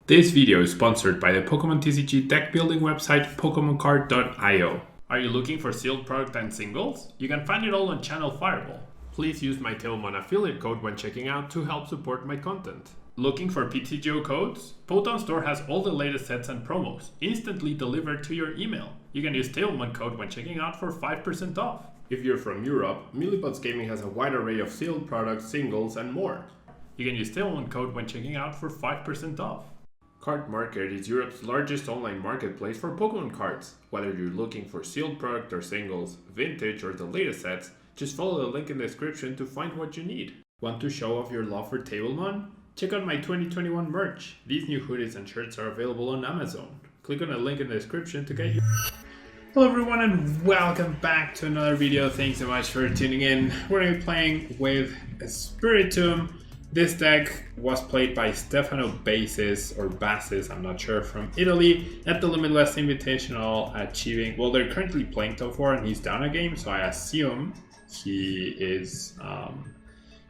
This video is sponsored by the Pokemon TCG deck building website PokemonCard.io. Are you looking for sealed product and singles? You can find it all on Channel Fireball. Please use my Tailmon affiliate code when checking out to help support my content. Looking for PTGO codes? Photon Store has all the latest sets and promos, instantly delivered to your email. You can use Tailmon code when checking out for 5% off. If you're from Europe, Millipots Gaming has a wide array of sealed products, singles, and more. You can use Tailmon code when checking out for 5% off. Card Market is Europe's largest online marketplace for Pokemon cards. Whether you're looking for sealed product or singles, vintage or the latest sets, just follow the link in the description to find what you need. Want to show off your love for Tablemon? Check out my 2021 merch. These new hoodies and shirts are available on Amazon. Click on the link in the description to get your... Hello everyone and welcome back to another video. Thanks so much for tuning in. We're going to be playing with Spiritomb. This deck was played by Stefano Bassis, I'm not sure, from Italy at the Limitless Invitational, achieving, well, they're currently playing top 4 and he's down a game, so I assume he is,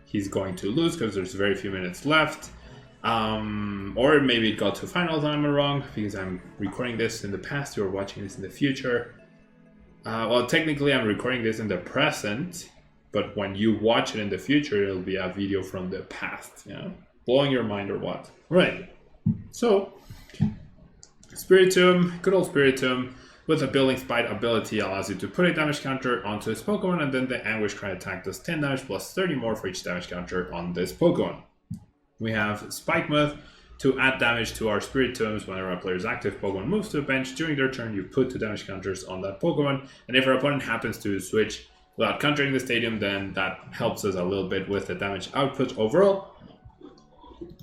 he's going to lose because there's very few minutes left. Or maybe it got to finals and I'm wrong, because I'm recording this in the past, you're watching this in the future. Well, technically I'm recording this in the present, but when you watch it in the future, it'll be a video from the past, yeah? Blowing your mind or what? Right. So, Spiritomb, good old Spiritomb, with a Building Spite ability allows you to put a damage counter onto this Pokemon, and then the Anguish Cry attack does 10 damage plus 30 more for each damage counter on this Pokemon. We have Spikemuth to add damage to our Spiritombs whenever a player's active Pokemon moves to the bench. During their turn, you put 2 damage counters on that Pokemon, and if our opponent happens to switch without countering the stadium, then that helps us a little bit with the damage output overall.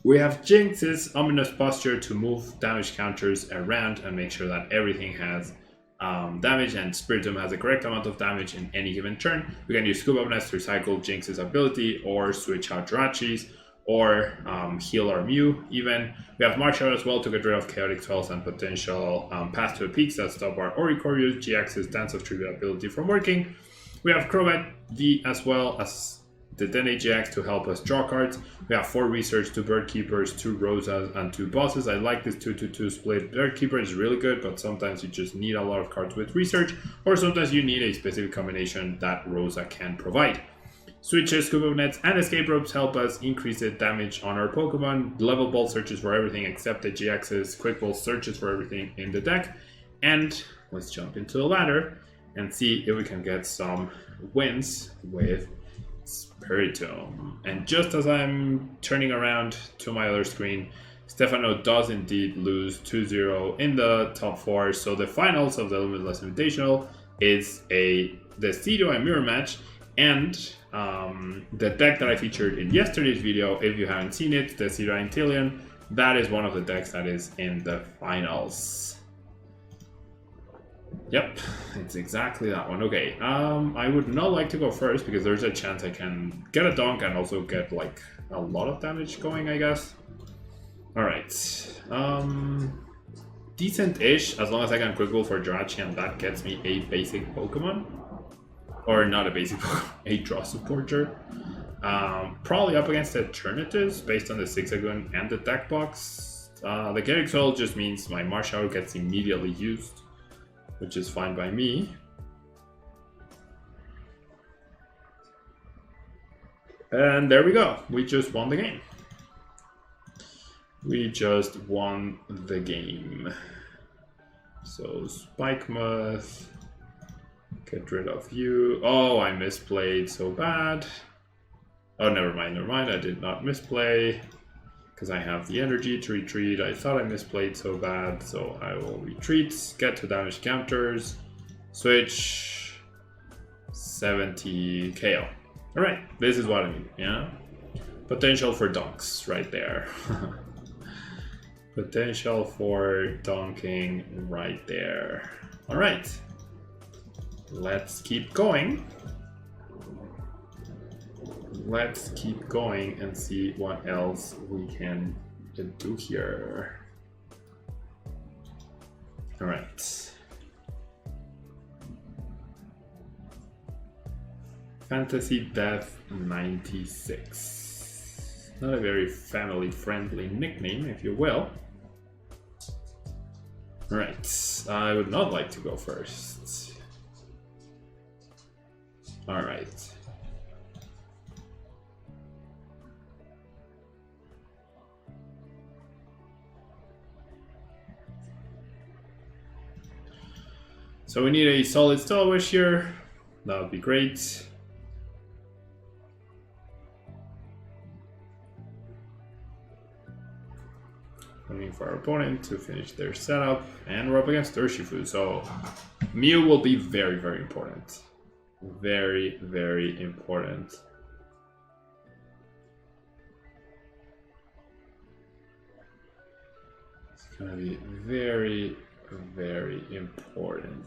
We have Jinx's Ominous Posture to move damage counters around and make sure that everything has damage, and Spiritomb has the correct amount of damage in any given turn. We can use Scuba Nest to recycle Jinx's ability, or switch out Jirachi's, or heal our Mew even. We have March Out as well to get rid of Chaotic Spells and potential Path to the Peaks that stop our Oricorio GX's Dance of Tribute ability from working. We have Crobat V as well as the Dene GX to help us draw cards. We have 4 Research, 2 Bird Keepers, 2 Rosas, and 2 Bosses. I like this 2-2-2 split. Bird Keeper is really good, but sometimes you just need a lot of cards with Research, or sometimes you need a specific combination that Rosa can provide. Switches, Scuba Nets, and Escape Ropes help us increase the damage on our Pokemon. Level Ball searches for everything except the GX's. Quick Ball searches for everything in the deck. And let's jump into the ladder and see if we can get some wins with Spiritomb. And just as I'm turning around to my other screen, Stefano does indeed lose 2-0 in the top 4. So the finals of the Limitless Invitational is the Studio and Mirror match. And the deck that I featured in yesterday's video, if you haven't seen it, the Studio Inteleon, that is one of the decks that is in the finals. Yep, it's exactly that one. Okay, I would not like to go first because there's a chance I can get a donk and also get like a lot of damage going, I guess. Alright, decent-ish as long as I can quick roll for Jirachi and that gets me a basic Pokemon. Or not a basic Pokemon, a draw supporter. Probably up against alternatives based on the Zigzagoon and the deck box. The Chaotic Soul just means my Marshall gets immediately used, which is fine by me. And there we go. We just won the game. We just won the game. So Spikemuth, get rid of you. Oh, I misplayed so bad. Oh, never mind. I did not misplay because I have the energy to retreat. I thought I misplayed so bad, so I will retreat, get to damage counters, switch, 70 KO. Alright, this is what I mean, yeah? Potential for donks right there. Potential for donking right there. Alright, let's keep going. Let's keep going and see what else we can do here. All right. Fantasy Death 96. Not a very family-friendly nickname, if you will. Right, I would not like to go first. Alright. So we need a solid Stella Wish here. That would be great. Waiting for our opponent to finish their setup, and we're up against Urshifu, so Mew will be very, very important. Very, very important. It's gonna be very, very important.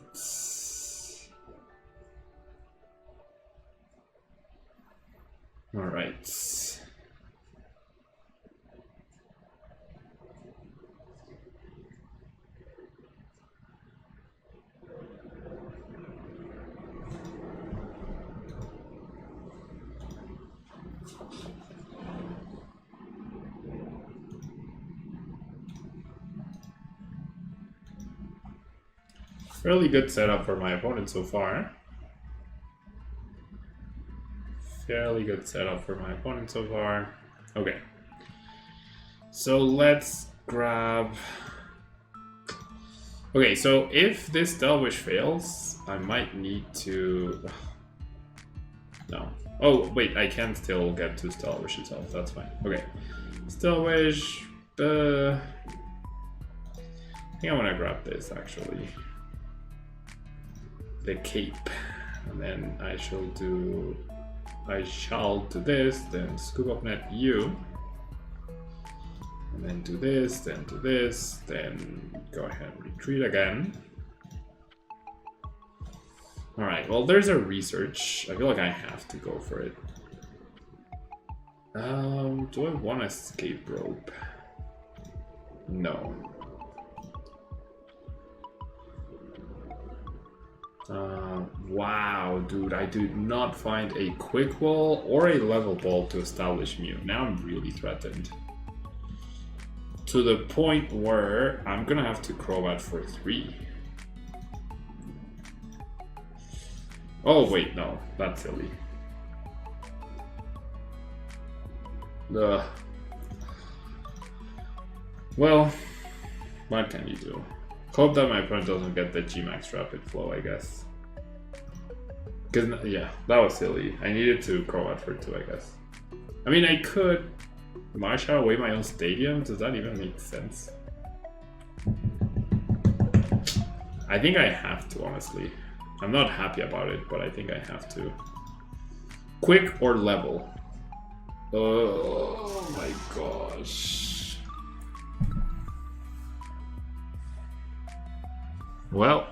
All right. Fairly good setup for my opponent so far. Fairly good setup for my opponent so far. Okay. So let's grab... Okay, so if this Stella Wish fails, I might need to... No. Oh, wait, I can still get to Stella Wish itself. That's fine. Okay. Stella Wish... I think I want to grab this, actually. The cape, and then I shall do this, then scoop up net you, and then do this, then do this, then go ahead and retreat again. Alright, well there's a research. I feel like I have to go for it. Do I want to escape rope? No. Wow, dude, I did not find a quick wall or a level ball to establish Mew. Now I'm really threatened. To the point where I'm gonna have to Crobat for 3. Oh, wait, no, that's silly. Well, what can you do? Hope that my opponent doesn't get the G-Max Rapid Flow, I guess. Because, yeah, that was silly. I needed to Crobat for 2, I guess. I mean, I could march away my own stadium. Does that even make sense? I think I have to, honestly. I'm not happy about it, but I think I have to. Quick or level? Oh my gosh. Well,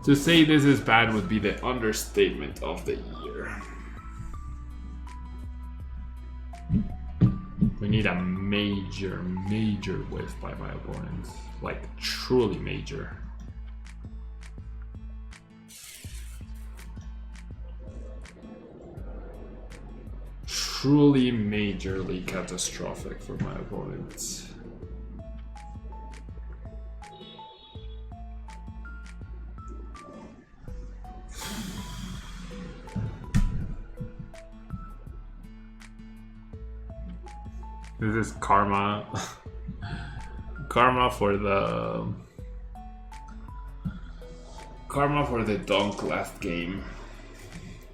to say this is bad would be the understatement of the year. We need a major whiff by my opponent. Like, truly major. Truly majorly catastrophic for my opponent. This is karma. Karma for the donk last game,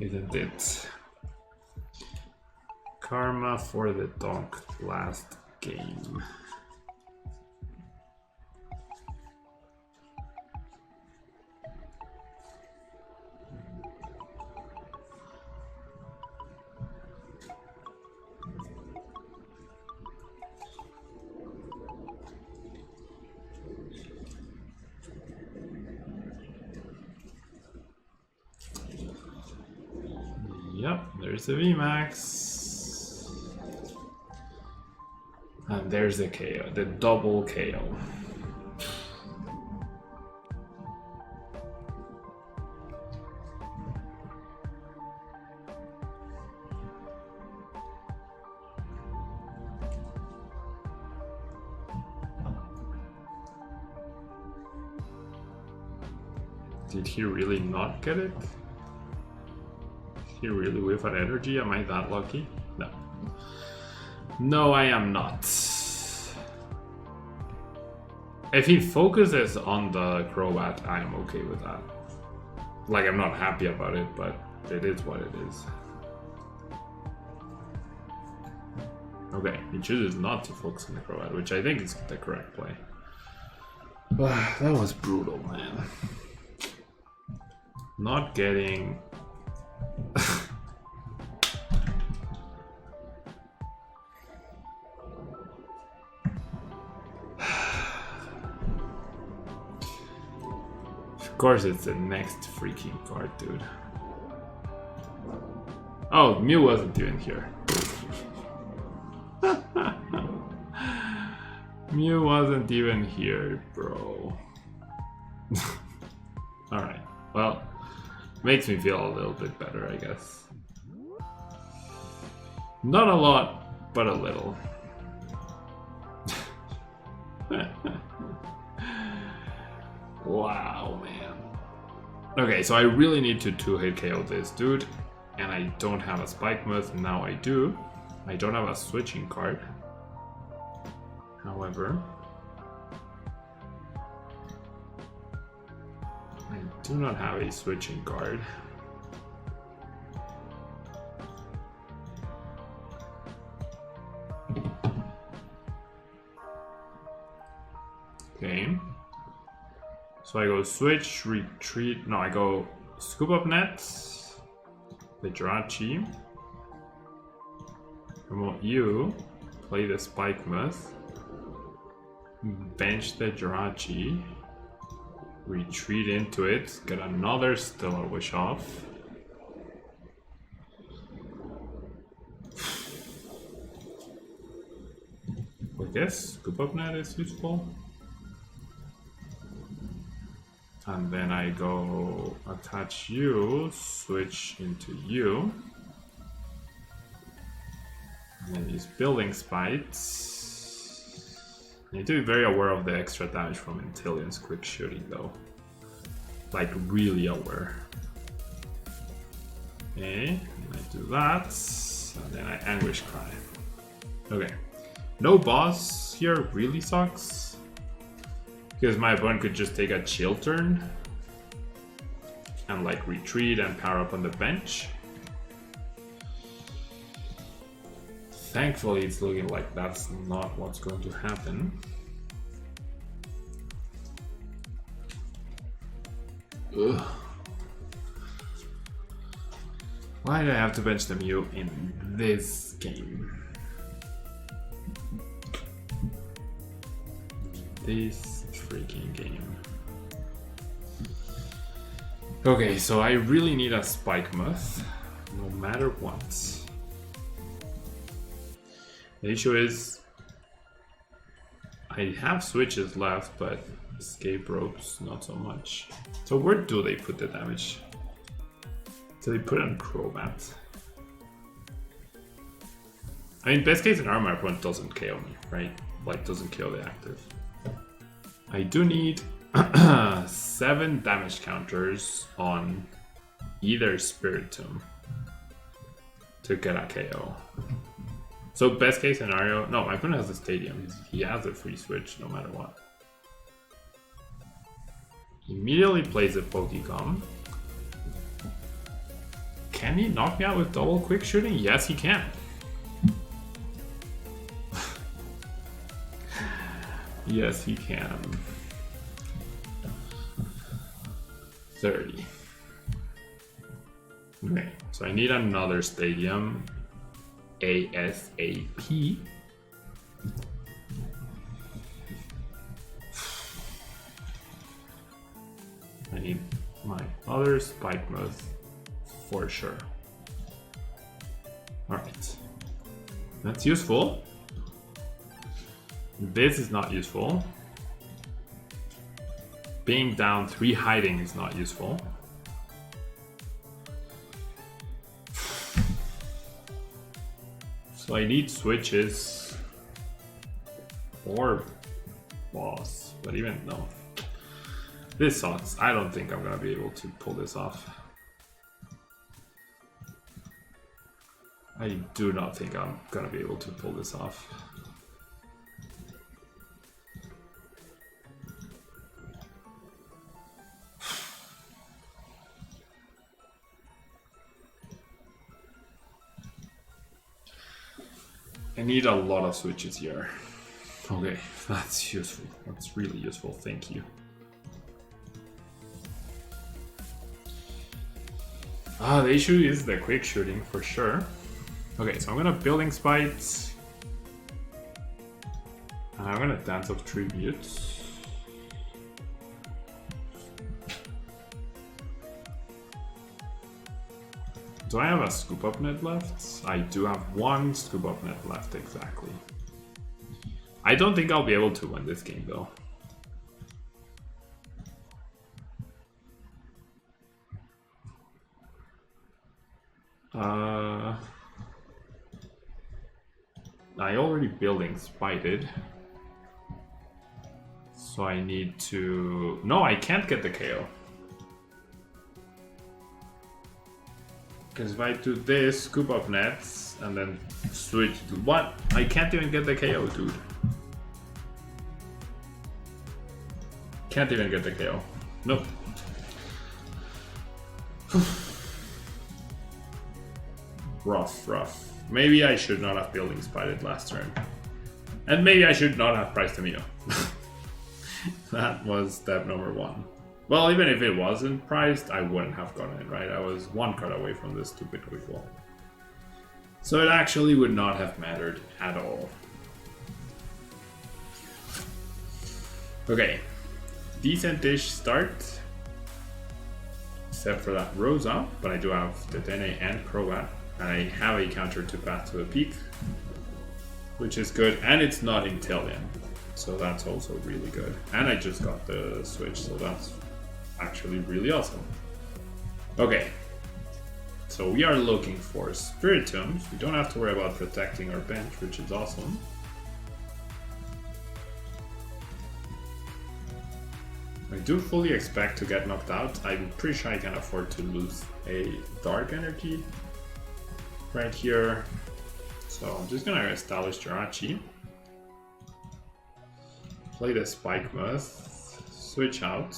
isn't it? Karma for the donk last game. Yep, there's the VMAX. And there's the KO, the double KO. Did he really not get it? Did he really whiff an energy? Am I that lucky? No. No, I am not. If he focuses on the Crobat, I am okay with that. Like, I'm not happy about it, but it is what it is. Okay, he chooses not to focus on the Crobat, which I think is the correct play. That was brutal, man. Not getting... Of course it's the next freaking card, dude. Oh, Mew wasn't even here. Mew wasn't even here, bro. Alright, well, makes me feel a little bit better, I guess. Not a lot, but a little. Wow, man. Okay, so I really need to two-hit KO this dude, and I don't have a Spike Myth. Now I do. I don't have a switching card. However, I do not have a switching card. Okay. So I go switch, retreat. No, I go scoop up nets, the Jirachi. Promote you, play the Spike Myth, bench the Jirachi, retreat into it, get another Stellar Wish off. I guess scoop up net is useful. And then I go attach you, switch into you. And then use Building Spites. I need to be very aware of the extra damage from Inteleon's quick shooting though. Like really aware. Okay, and I do that. And then I Anguish Cry. Okay. No boss here really sucks. Because my opponent could just take a chill turn and like retreat and power up on the bench. Thankfully, it's looking like that's not what's going to happen. Ugh. Why did I have to bench the Mew in this game? This freaking game. Okay, so I really need a Spike Myth, no matter what. The issue is, I have switches left, but escape ropes not so much. So where do they put the damage? So they put it on Crobat. I mean, best case scenario, my opponent doesn't KO me, right? Like, doesn't kill the active. I do need 7 damage counters on either Spiritomb to get a KO. So best case scenario, no, my opponent has a stadium. He has a free switch no matter what. Immediately plays a Pokemon. Can he knock me out with double quick shooting? Yes, he can. Yes, he can. 30. Okay, so I need another stadium. ASAP. I need my other Spike Myth for sure. Alright. That's useful. This is not useful. Being down 3 hiding is not useful. So I need switches or boss, but even no. This sucks. I don't think I'm gonna be able to pull this off. I do not think I'm gonna be able to pull this off. I need a lot of switches here. Okay, that's useful. That's really useful. Thank you. The issue is the quick shooting for sure. Okay, so I'm gonna Building Spite. And I'm gonna Dance of Tribute. Do I have a Scoop Up Net left? I do have one Scoop Up Net left, exactly. I don't think I'll be able to win this game though. I already Building Spited. So I need to... No, I can't get the KO. Because if I do this, Scoop Up Nets, and then switch... What? I can't even get the KO, dude. Can't even get the KO. Nope. Rough. Maybe I should not have Building Spited last turn. And maybe I should not have priced Amino. That was step number one. Well, even if it wasn't priced, I wouldn't have gotten it, right? I was one card away from this stupid quick wall. So it actually would not have mattered at all. Okay. Decent-ish start. Except for that Rosa, but I do have the Dene and Crobat. And I have a counter to Path to a Peak, which is good. And it's not Inteleon, so that's also really good. And I just got the switch, so that's actually really awesome. Okay, so we are looking for Spiritombs. We don't have to worry about protecting our bench, which is awesome. I do fully expect to get knocked out. I'm pretty sure I can afford to lose a Dark Energy right here. So I'm just gonna establish Jirachi. Play the Spike Muth. Switch out.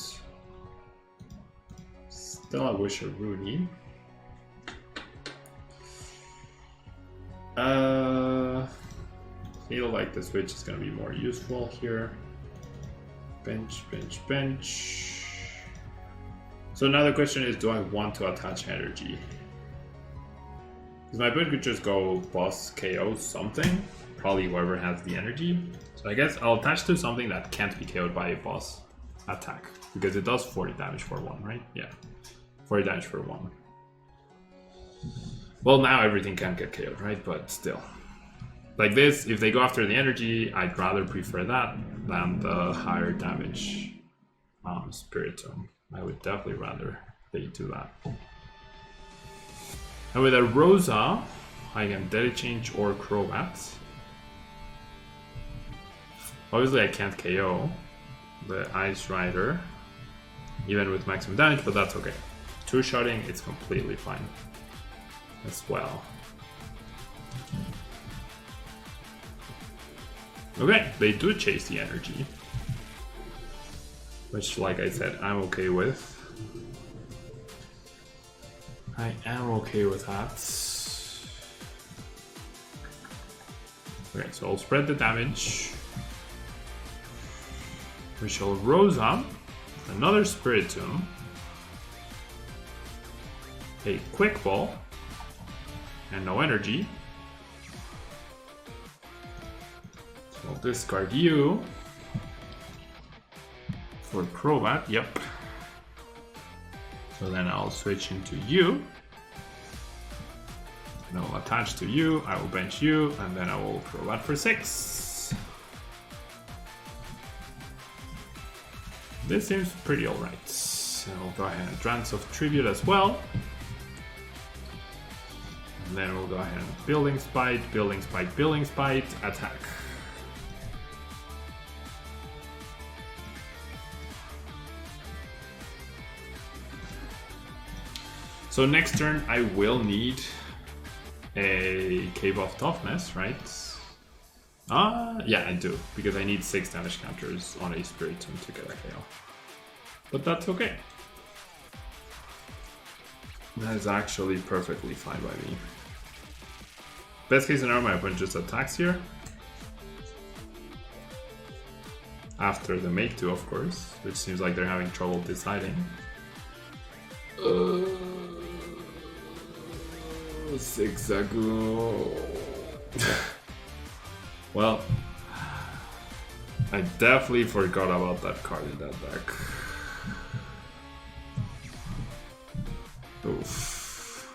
Still I wish a Rooney. Feel like the switch is gonna be more useful here. Bench. So now the question is, do I want to attach energy? Because my opponent could just go boss KO something, probably whoever has the energy. So I guess I'll attach to something that can't be KO'd by a boss attack, because it does 40 damage for one, right? Yeah, 40 damage for one. Well, now everything can get KO'd, right? But still. Like this, if they go after the energy, I'd rather prefer that than the higher damage Spiritomb. I would definitely rather they do that. And with a Rosa, I can Daily Change or Crobat. Obviously I can't KO the Ice Rider, even with maximum damage, but that's okay. Two-shotting, it's completely fine as well. Okay, they do chase the energy, which, like I said, I'm okay with. I am okay with that. Okay, so I'll spread the damage. We shall Rosa, another Spiritomb, a Quick Ball, and no energy. So I'll discard you for Crobat, yep. So then I'll switch into you. And I'll attach to you, I will bench you, and then I will Crobat for 6. This seems pretty alright. So I'll go ahead and Dance of Tribute as well. And then we'll go ahead and Building Spite, attack. So next turn I will need a Cave of Toughness, right? Yeah, I do, because I need 6 damage counters on a Spiritomb to get a KO. But that's okay. That is actually perfectly fine by me. Best case scenario, my opponent just attacks here. After the make 2, of course, which seems like they're having trouble deciding. Zigzagoon. Well, I definitely forgot about that card in that deck. Oof.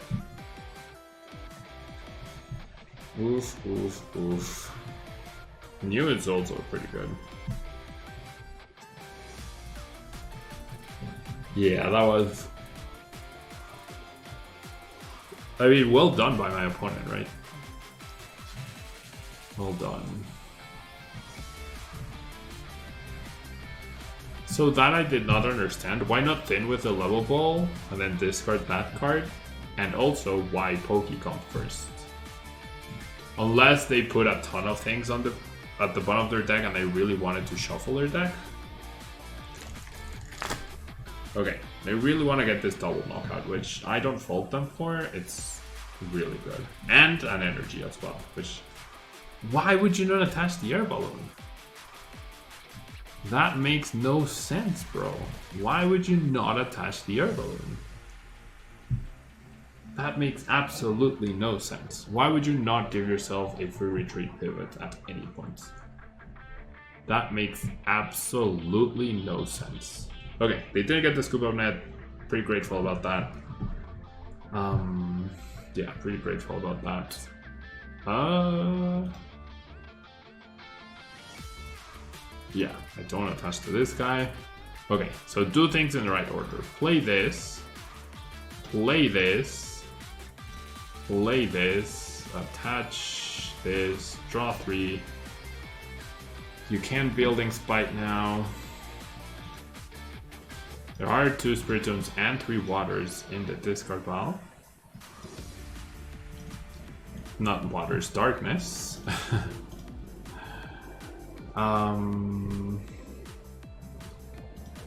Oof, oof, oof. New is also pretty good. Yeah, that was... I mean, well done by my opponent, right? Well done. So that I did not understand. Why not Thin with a level ball and then discard that card? And also, why Pokemon first? Unless they put a ton of things on at the bottom of their deck and they really wanted to shuffle their deck. Okay, they really want to get this double knockout, which I don't fault them for. It's really good. And an energy as well, which... Why would you not attach the air balloon? That makes no sense, bro. Why would you not attach the air balloon? That makes absolutely no sense. Why would you not give yourself a free retreat pivot at any point? That makes absolutely no sense. Okay, they didn't get the scoop of net. Pretty grateful about that. Yeah, pretty grateful about that. Yeah, I don't attach to this guy. Okay, so do things in the right order. Play this. Play this. Play this. Attach this. Draw 3. You can Building Spite now. There are 2 Spiritombs and 3 Waters in the discard pile. Not Waters, Darkness.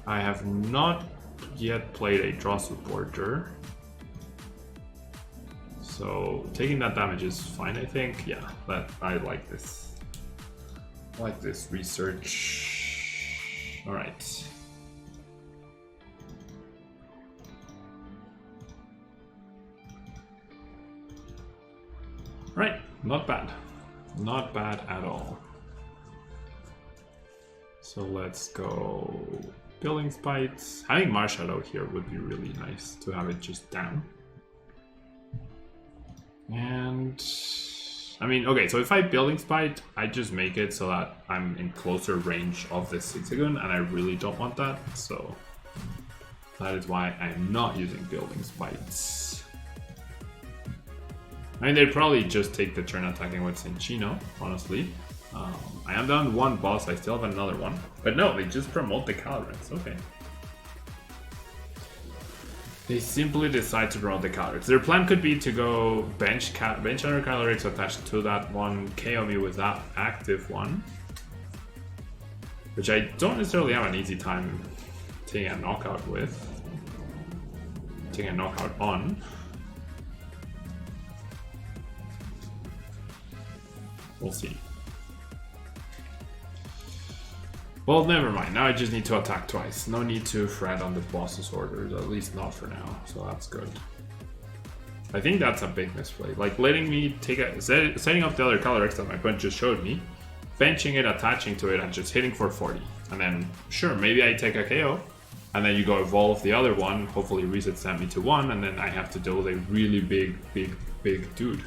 I have not yet played a draw supporter. So taking that damage is fine, I think. Yeah, but I like this. I like this research. Alright. Right, not bad. Not bad at all. So let's go Building Spites. Having Marshadow here would be really nice to have it just down. And I mean, okay, so if I Building Spite, I just make it so that I'm in closer range of this Zigzagoon, and I really don't want that. So that is why I'm not using Building Spites. I mean, they'd probably just take the turn attacking with Cinchino, honestly. I am down 1 boss, I still have another one. But no, they just promote the CALYREX, okay. They simply decide to promote the CALYREX. Their plan could be to go bench under CALYREX attached to that one, KO me with that active one. Which I don't necessarily have an easy time taking a knockout with. Taking a knockout on. We'll see. Well, never mind. Now I just need to attack twice. No need to fret on the boss's orders, at least not for now. So that's good. I think that's a big misplay. Like letting me take setting up the other CALYREX that my opponent just showed me, benching it, attaching to it, and just hitting for 40. And then, sure, maybe I take a KO, and then you go evolve the other one, hopefully reset stamp me to 1, and then I have to deal with a really big dude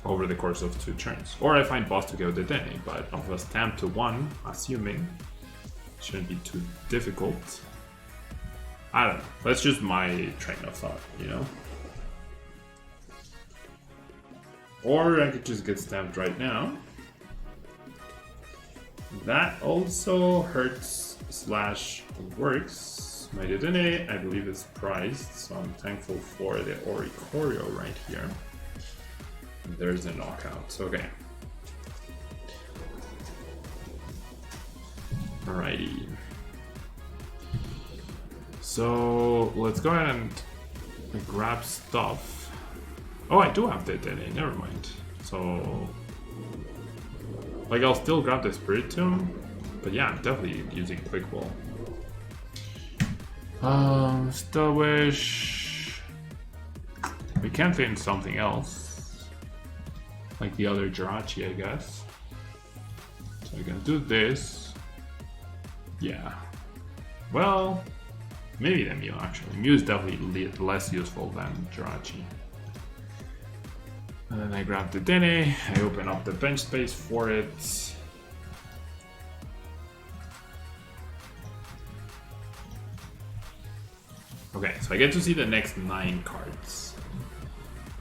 over the course of 2 turns. Or I find boss to go Dedenne, but of a stamp to 1, assuming, shouldn't be too difficult. I don't know. That's just my train of thought, you know? Or I could just get stamped right now. That also hurts / works My Dedenne, I believe, is prized, so I'm thankful for the Oricorio right here. And there's the knockout. Okay. Alrighty. So let's go ahead and grab stuff. Oh, I do have the Dedenne, never mind. So, like, I'll still grab the Spiritomb, but yeah, I'm definitely using Quick Ball. Still wish we can fit in something else, like the other Jirachi, I guess. So we can do this. Yeah. Well, maybe the Mew actually. Mew is definitely less useful than Jirachi. And then I grab the Dene. I open up the bench space for it. Okay, so I get to see the next 9 cards.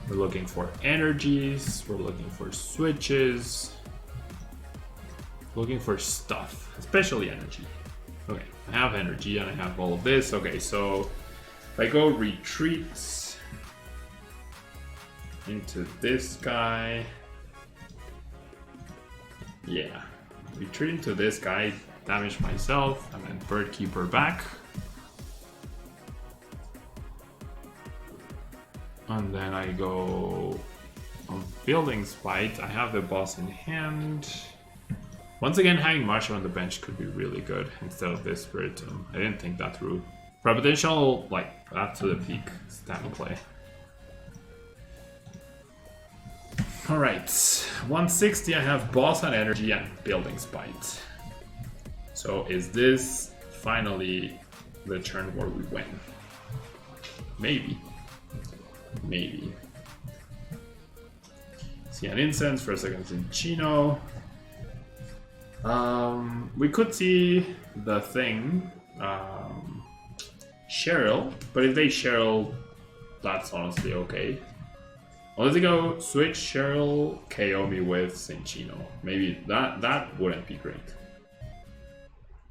We're looking for energies, we're looking for switches, looking for stuff, especially energy. Okay, I have energy and I have all of this. Okay, so if I go retreats into this guy, yeah, retreat into this guy, damage myself, and then Bird Keeper back. And then I go on Building Spite. I have the boss in hand. Once again, having Marshall on the bench could be really good instead of this Spiritomb. I didn't think that through. For a potential, like, path to the peak stat play. Alright, 160, I have boss and energy and Building Spite. So is this finally the turn where we win? Maybe. Maybe. See an incense for a second in Chino. We could see the thing, Cheryl, but if they Cheryl, that's honestly okay. Unless they go switch Cheryl, KO me with Cinchino. Maybe that wouldn't be great.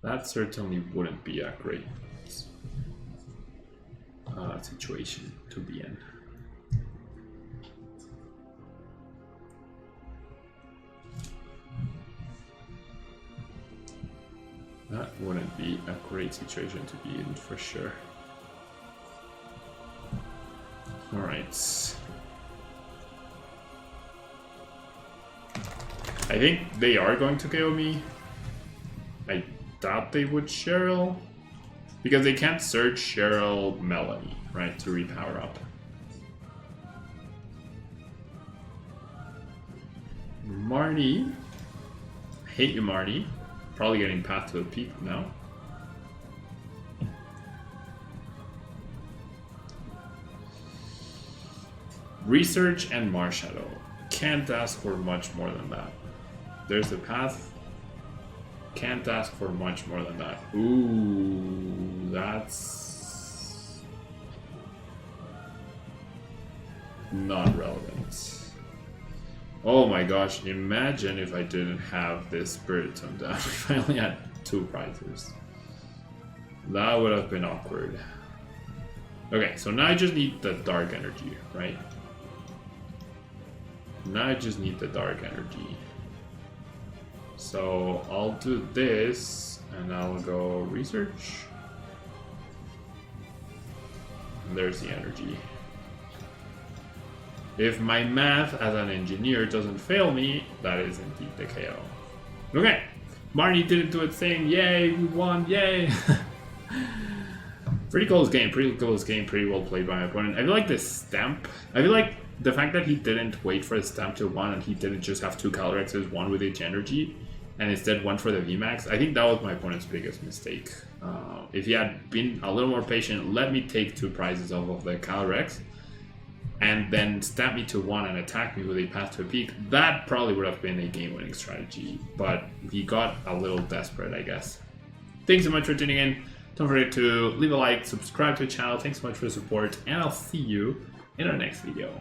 That certainly wouldn't be a great situation to be in. That wouldn't be a great situation to be in for sure. Alright. I think they are going to KO me. I doubt they would Cheryl. Because they can't search Cheryl Melanie, right, to repower up. Marnie. I hate you, Marnie. Probably getting path to the peak now. Research and Marshadow. Can't ask for much more than that. There's the path. Can't ask for much more than that. Ooh, that's not relevant. Oh my gosh, imagine if I didn't have this Spiritomb down. If I only had 2 prizes. That would have been awkward. Okay, so now I just need the dark energy, right? Now I just need the dark energy. So I'll do this and I'll go research. And there's the energy. If my math as an engineer doesn't fail me, that is indeed the KO. Okay, Marnie didn't do its thing. Yay, we won, yay! Pretty close game, pretty well played by my opponent. I feel like this stamp, I feel like the fact that he didn't wait for the stamp to 1 and he didn't just have 2 CALYREXs, one with each energy, and instead went for the VMAX, I think that was my opponent's biggest mistake. If he had been a little more patient, let me take 2 prizes off of the CALYREX, and then stamp me to 1 and attack me with a path to a peak, that probably would have been a game-winning strategy. But he got a little desperate, I guess. Thanks so much for tuning in. Don't forget to leave a like, subscribe to the channel. Thanks so much for the support, and I'll see you in our next video.